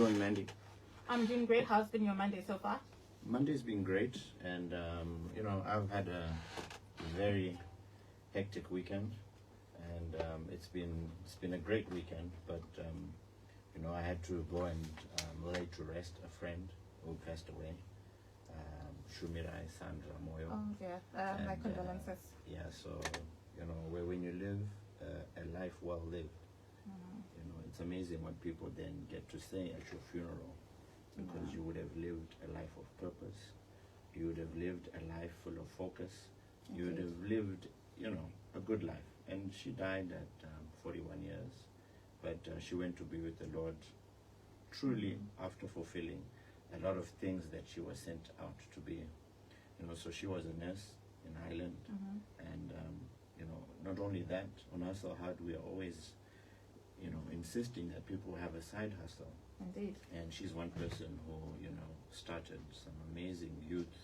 doing, Mandy? I'm doing great. How's been your Monday so far? Monday's been great, and I've had a very hectic weekend, and it's been a great weekend. But I had to go and lay to rest a friend who passed away, Shumirai Sandra Moyo. Oh yeah, my condolences. So when you live a life well lived, it's amazing what people then get to say at your funeral. Because you would have lived a life of purpose, you would have lived a life full of focus, you would have lived, a good life. And she died at 41 years, but she went to be with the Lord truly after fulfilling a lot of things that she was sent out to be. So she was a nurse in Ireland, and not only that, on Hustle Hard we are always, insisting that people have a side hustle. Indeed. And she's one person who, started some amazing youth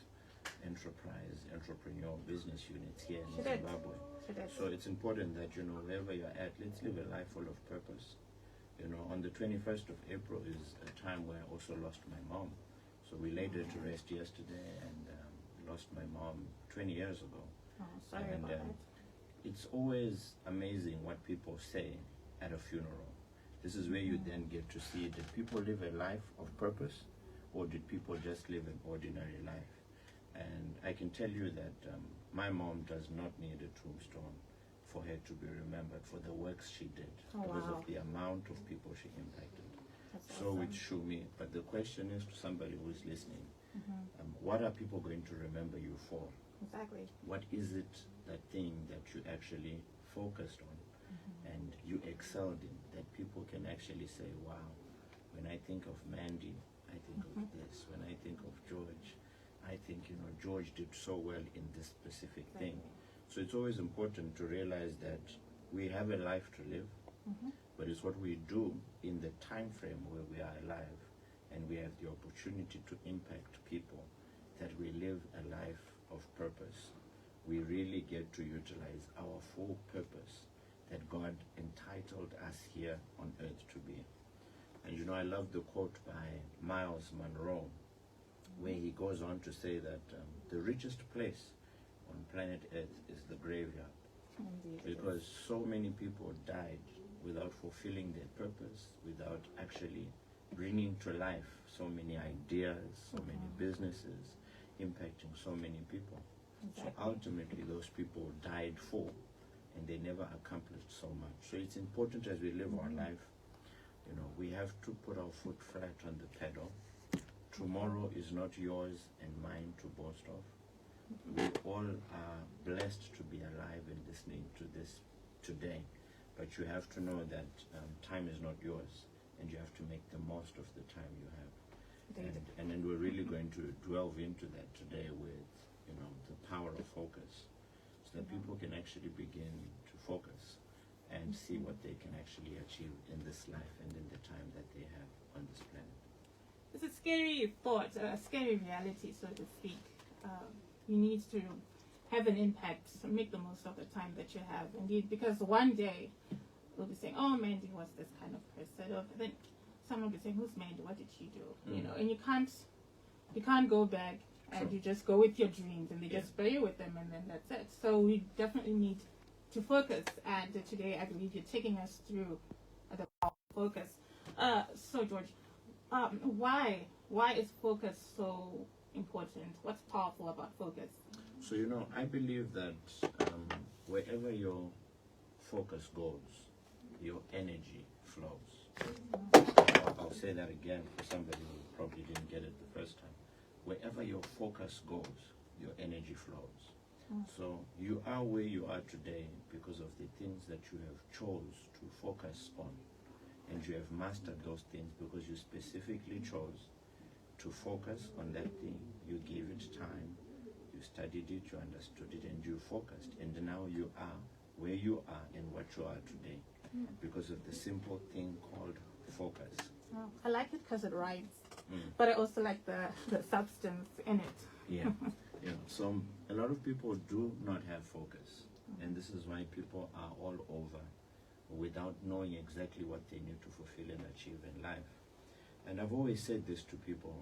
entrepreneur business units here in Zimbabwe. So it's important that, wherever you're at, let's live a life full of purpose. On the 21st of April is a time where I also lost my mom. So we laid her to rest yesterday, and lost my mom 20 years ago. Oh, sorry about that. It's always amazing what people say at a funeral. This is where you then get to see, did people live a life of purpose, or did people just live an ordinary life? And I can tell you that my mom does not need a tombstone for her to be remembered for the works she did, because of the amount of people she impacted. That's so awesome. with Shumi, but the question is to somebody who is listening, what are people going to remember you for? Exactly. What is it, that thing that you actually focused on and you excelled in, that people can actually say, wow, when I think of Mandy, I think of this. When I think of George, I think, George did so well in this specific thing. So it's always important to realize that we have a life to live, but it's what we do in the time frame where we are alive and we have the opportunity to impact people, that we live a life of purpose. We really get to utilize our full purpose that God entitled us here on earth to be. And I love the quote by Miles Monroe, where he goes on to say that the richest place on planet Earth is the graveyard. Indeed. Because so many people died without fulfilling their purpose, without actually bringing to life so many ideas, so many businesses, impacting so many people. Exactly. So ultimately those people died for, and they never accomplished so much. So it's important as we live our life, we have to put our foot flat on the pedal. Tomorrow is not yours and mine to boast of. We all are blessed to be alive and listening to this today. But you have to know that time is not yours, and you have to make the most of the time you have. And then we're really going to delve into that today with, the power of focus, so that people can actually begin to focus and see what they can actually achieve in this life and in the time that they have on this planet. It's a scary thought, a scary reality, so to speak. You need to have an impact, make the most of the time that you have, indeed, because one day we'll be saying, oh, Mandy was this kind of person, or then someone will be saying, who's Mandy, what did she do? And you can't go back and you just go with your dreams and they just bury with them and then that's it. So we definitely need to focus, and today I believe you're taking us through the power of focus. So George, why is focus so important? What's powerful about focus? So I believe that wherever your focus goes, your energy flows. I'll say that again for somebody who probably didn't get it the first time. Wherever your focus goes, your energy flows. So you are where you are today because of the things that you have chose to focus on. And you have mastered those things because you specifically chose to focus on that thing. You gave it time, you studied it, you understood it, and you focused. And now you are where you are and what you are today because of the simple thing called focus. Oh, I like it because it rhymes, but I also like the substance in it. Yeah. So a lot of people do not have focus, and this is why people are all over without knowing exactly what they need to fulfill and achieve in life. And I've always said this to people,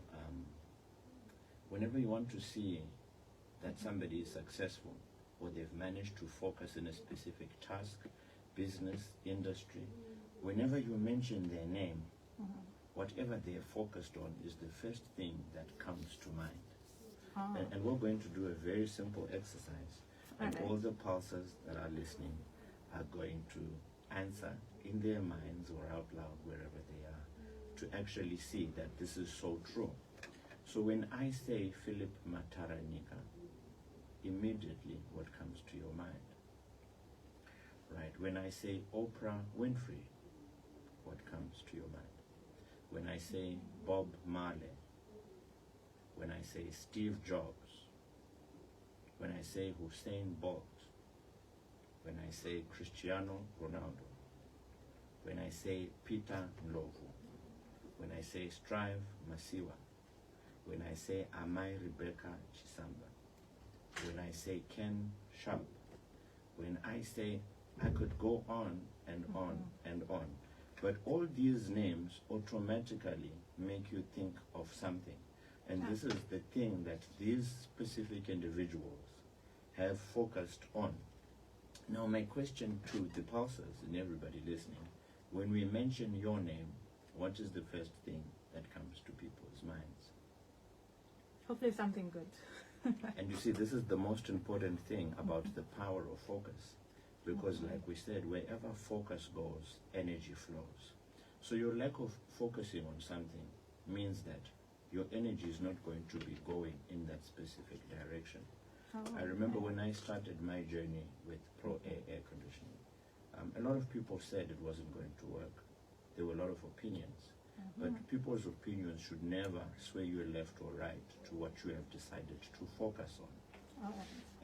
whenever you want to see that somebody is successful or they've managed to focus in a specific task, business, industry, whenever you mention their name, whatever they're focused on is the first thing that comes to mind. And we're going to do a very simple exercise, and all the pulsers that are listening are going to answer in their minds or out loud, wherever they are, to actually see that this is so true. So when I say Philip Mataranika, immediately what comes to your mind? Right? When I say Oprah Winfrey, what comes to your mind? When I say Bob Marley, when I say Steve Jobs, when I say Usain Bolt, when I say Cristiano Ronaldo, when I say Peter Ndlovu, when I say Strive Masiwa, when I say Amai Rebecca Chisamba, when I say Ken Sharp, when I say, I could go on and on and on. But all these names automatically make you think of something. And this is the thing that these specific individuals have focused on. Now my question to the pulsers and everybody listening, when we mention your name, what is the first thing that comes to people's minds? Hopefully something good. And you see, this is the most important thing about the power of focus. Because like we said, wherever focus goes, energy flows. So your lack of focusing on something means that your energy is not going to be going in that specific direction. I remember when I started my journey with Pro Air conditioning, a lot of people said it wasn't going to work. There were a lot of opinions. But people's opinions should never sway you left or right to what you have decided to focus on.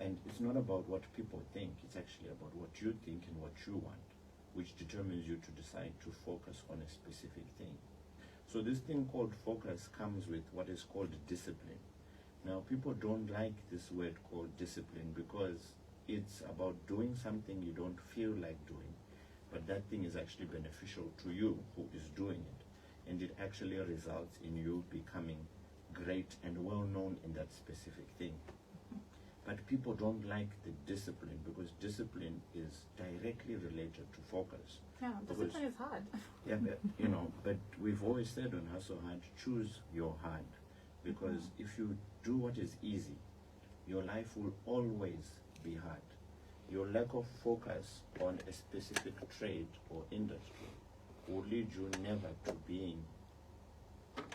And it's not about what people think, it's actually about what you think and what you want, which determines you to decide to focus on a specific thing. So this thing called focus comes with what is called discipline. Now people don't like this word called discipline because it's about doing something you don't feel like doing, but that thing is actually beneficial to you who is doing it. And it actually results in you becoming great and well known in that specific thing. But people don't like the discipline because discipline is directly related to focus. Yeah, discipline is hard. Yeah, but we've always said on Hustle Hard, choose your hard. Because if you do what is easy, your life will always be hard. Your lack of focus on a specific trade or industry will lead you never to being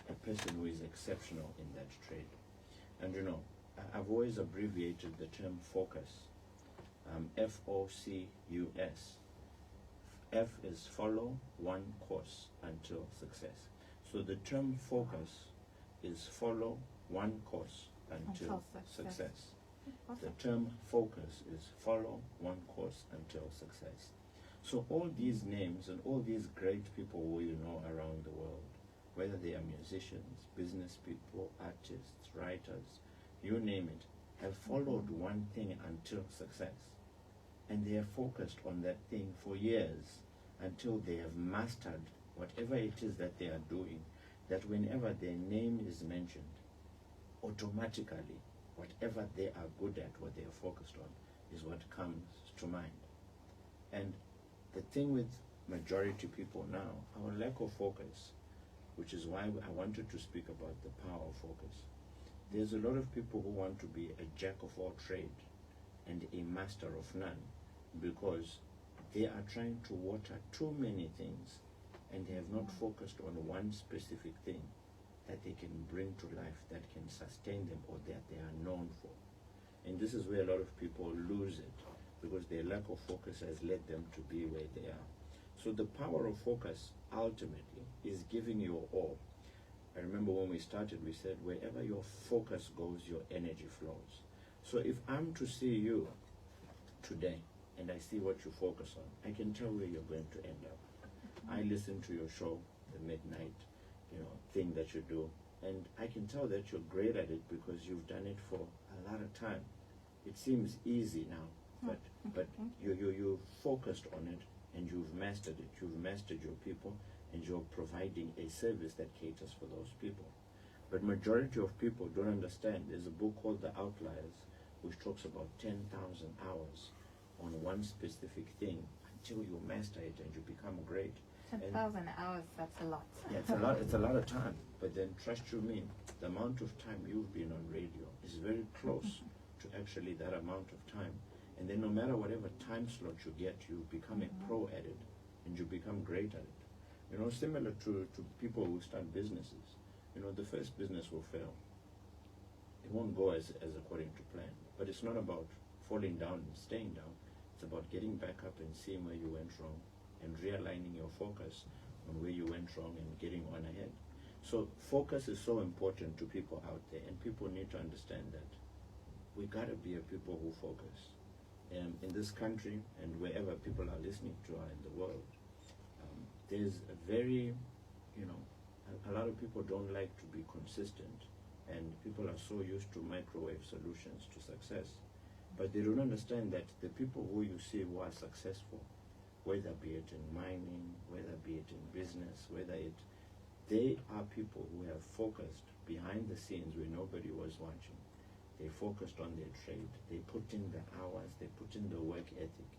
a person who is exceptional in that trade. And I've always abbreviated the term focus, F-O-C-U-S. F is follow one course until success. So the term focus is follow one course until success. The term focus is follow one course until success. So all these names and all these great people who you know around the world, whether they are musicians, business people, artists, writers, you name it, have followed one thing until success. And they have focused on that thing for years until they have mastered whatever it is that they are doing, that whenever their name is mentioned, automatically, whatever they are good at, what they are focused on, is what comes to mind. And the thing with majority people now, our lack of focus, which is why I wanted to speak about the power of focus. There's a lot of people who want to be a jack of all trade and a master of none because they are trying to water too many things and they have not focused on one specific thing that they can bring to life that can sustain them or that they are known for. And this is where a lot of people lose it because their lack of focus has led them to be where they are. So the power of focus ultimately is giving your all. I remember when we started, we said wherever your focus goes, your energy flows. So if I'm to see you today and I see what you focus on, I can tell where you're going to end up. I listen to your show, the midnight, thing that you do, and I can tell that you're great at it because you've done it for a lot of time. It seems easy now, but you focused on it and you've mastered it. You've mastered your people and you're providing a service that caters for those people. But majority of people don't understand. There's a book called The Outliers, which talks about 10,000 hours on one specific thing until you master it and you become great. 10,000 hours, that's a lot. Yeah, it's a lot of time. But then trust you me, the amount of time you've been on radio is very close to actually that amount of time. And then no matter whatever time slot you get, you become a pro at it and you become great at it. You know, similar to people who start businesses. You know, the first business will fail. It won't go as according to plan. But it's not about falling down and staying down. It's about getting back up and seeing where you went wrong and realigning your focus on where you went wrong and getting on ahead. So focus is so important to people out there, and people need to understand that we gotta be a people who focus. In this country and wherever people are listening to are in the world, there's a very, you know, a lot of people don't like to be consistent, and people are so used to microwave solutions to success. But they don't understand that the people who you see who are successful, whether be it in mining, whether be it in business, they are people who have focused behind the scenes where nobody was watching. They focused on their trade. They put in the hours, they put in the work ethic,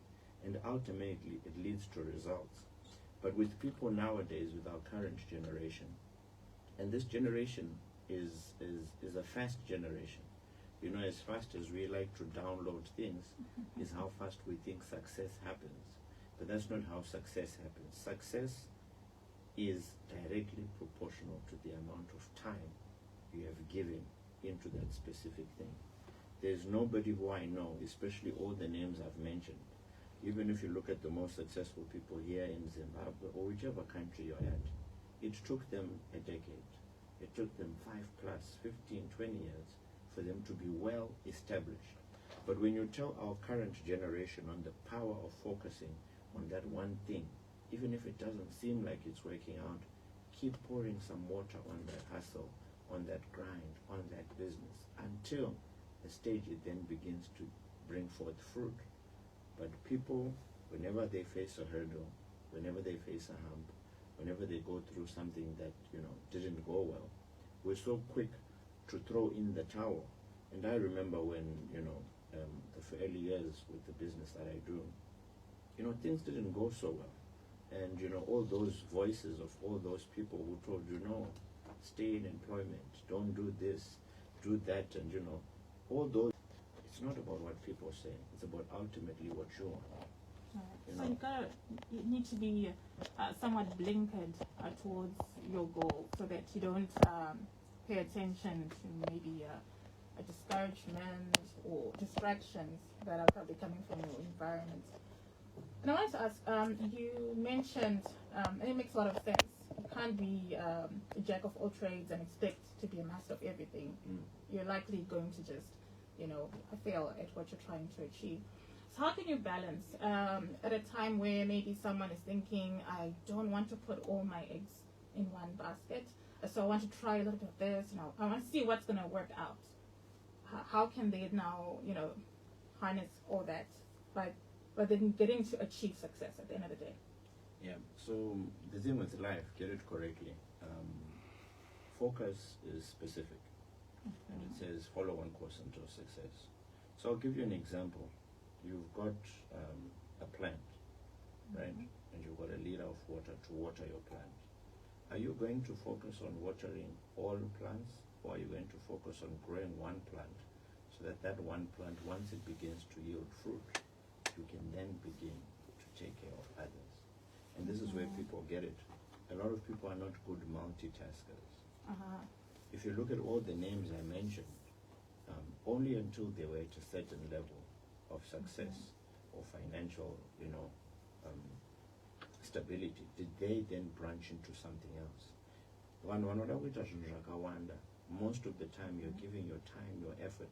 and ultimately it leads to results. But with people nowadays, with our current generation, and this generation is a fast generation. You know, as fast as we like to download things, is how fast we think success happens. But that's not how success happens. Success is directly proportional to the amount of time you have given into that specific thing. There's nobody who I know, especially all the names I've mentioned, even if you look at the most successful people here in Zimbabwe or whichever country you're at, it took them a decade. It took them 5 plus, 15, 20 years for them to be well established. But when you tell our current generation on the power of focusing on that one thing, even if it doesn't seem like it's working out, keep pouring some water on that hustle, on that grind, on that business, until the stage it then begins to bring forth fruit. But people, whenever they face a hurdle, whenever they face a hump, whenever they go through something that, you know, didn't go well, we're so quick to throw in the towel. And I remember when, you know, the early years with the business that I do, you know, things didn't go so well. And, you know, all those voices of all those people who told you, no, stay in employment, don't do this, do that, and, you know, all those, it's not about what people say, it's about ultimately what you want. You So know? you need to be somewhat blinkered towards your goal so that you don't pay attention to maybe a discouragement or distractions that are probably coming from your environment. And I wanted to ask, you mentioned, and it makes a lot of sense, you can't be a jack of all trades and expect to be a master of everything. You're likely going to just, you know, fail at what you're trying to achieve. So how can you balance at a time where maybe someone is thinking, I don't want to put all my eggs in one basket, so I want to try a little bit of this, you know, I want to see what's going to work out. How can they now, you know, harness all that but then getting to achieve success at the end of the day? Yeah, so the thing with life, get it correctly. Focus is specific, and it says follow one course until success. So I'll give you an example. You've got a plant, right? And you've got a liter of water to water your plant. Are you going to focus on watering all plants, or are you going to focus on growing one plant so that that one plant, once it begins to yield fruit, you can then begin to take care of others? And this is where people get it. A lot of people are not good multitaskers. If you look at all the names I mentioned, only until they were at a certain level of success or financial, you know, stability did they then branch into something else. Most of the time you're giving your time, your effort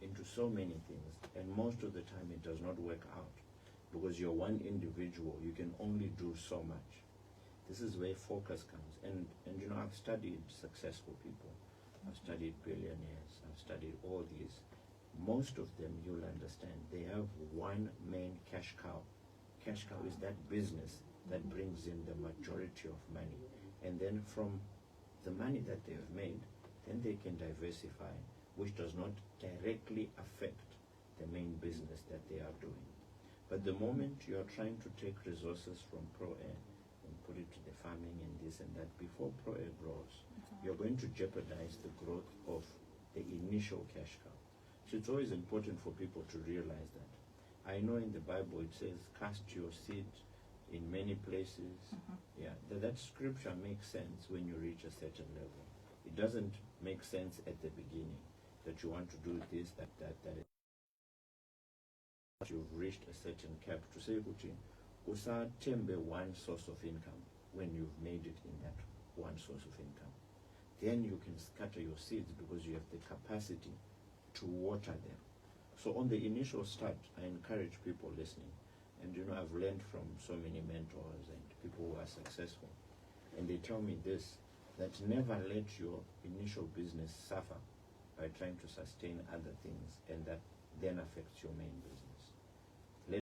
into so many things, and most of the time it does not work out because you're one individual. You can only do so much. This is where focus comes. And you know, I've studied successful people. I've studied billionaires. I've studied all these. Most of them, you'll understand, they have one main cash cow. Cash cow is that business that brings in the majority of money. And then from the money that they have made, then they can diversify, which does not directly affect the main business that they are doing. But the moment you are trying to take resources from Pro-Air and put it to the farming and this and that, before Pro-Air grows, you're going to jeopardize the growth of the initial cash cow. So it's always important for people to realize that. I know in the Bible it says, cast your seed in many places. Yeah, that scripture makes sense when you reach a certain level. It doesn't make sense at the beginning that you want to do this, that. You've reached a certain cap to say, usathembe one source of income when you've made it in that one source of income. Then you can scatter your seeds because you have the capacity to water them. So on the initial start, I encourage people listening, and I've learned from so many mentors and people who are successful, and they tell me this, that never let your initial business suffer by trying to sustain other things, and that then affects your main business.